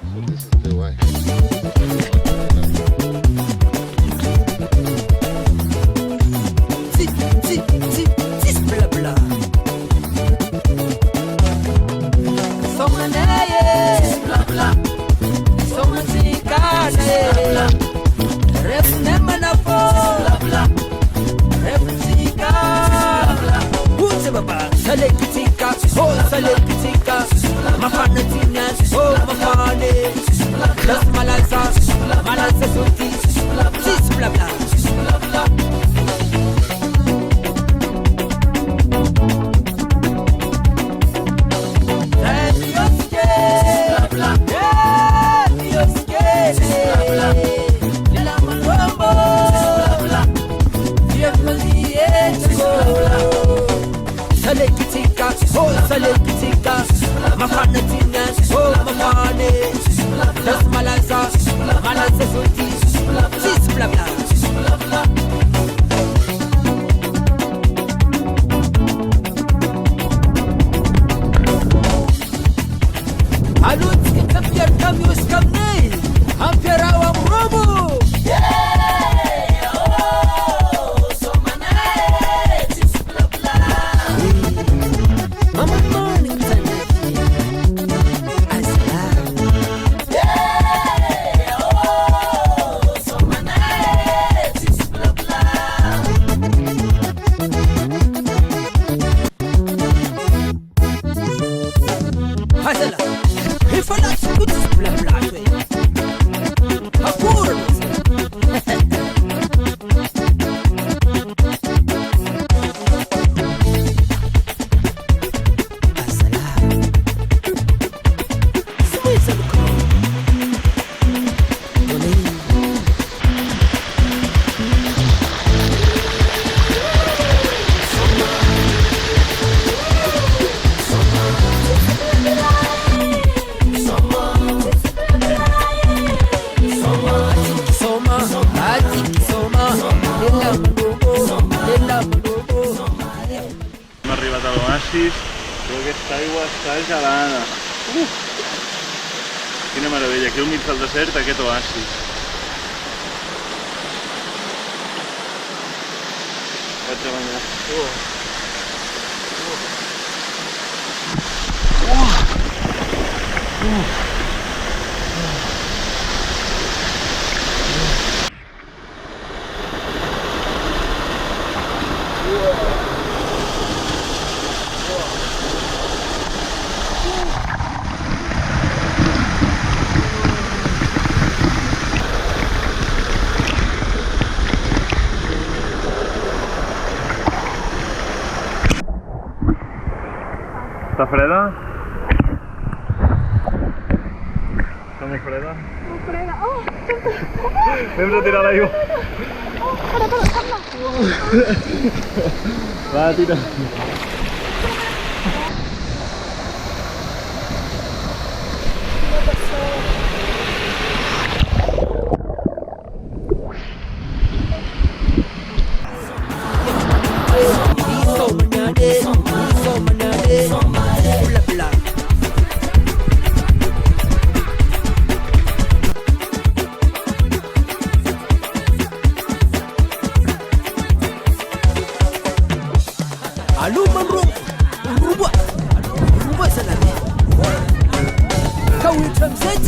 So this is the way. Blah blah. Someone blah blah. Someone blah blah. Ref never na blah blah. Ref blah blah. Who's baba? Selekitika, oh selekitika. Mafana tinya, oh mafane. Las malaza, malaza suti. Blah blah. Blah blah. Selekitika, oh selekitika. Mafana tinya, oh mafane. Las malaza, malaza suti. Blah blah. Alutski tapier kamius kamnej, ampierała mrobu. Hem arribat a l'oasis, però aquesta aigua està gelada. Quina meravella, aquí al mig del desert aquest oasis. Vaig a banyar. Està freda? Està molt freda? Molt freda. Oh! Anem a tirar l'aigua. Oh, para. Va, tira.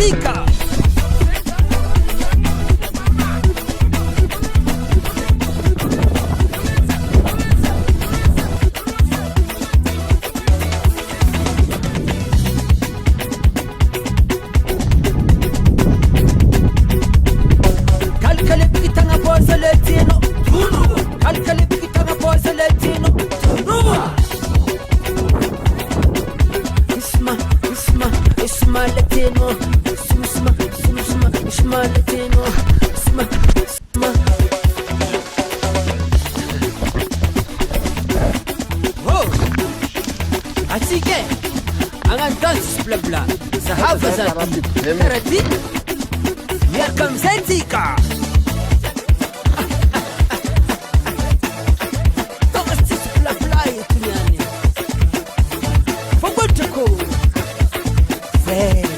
Zika. Calcale pitanga forza latino. Calcale pitanga forza latino. Isma latino. Isma latino. Isma. Oh. Así que hagan dances bla bla. Sahaba zati. Karati. Here comes Zika. Hey.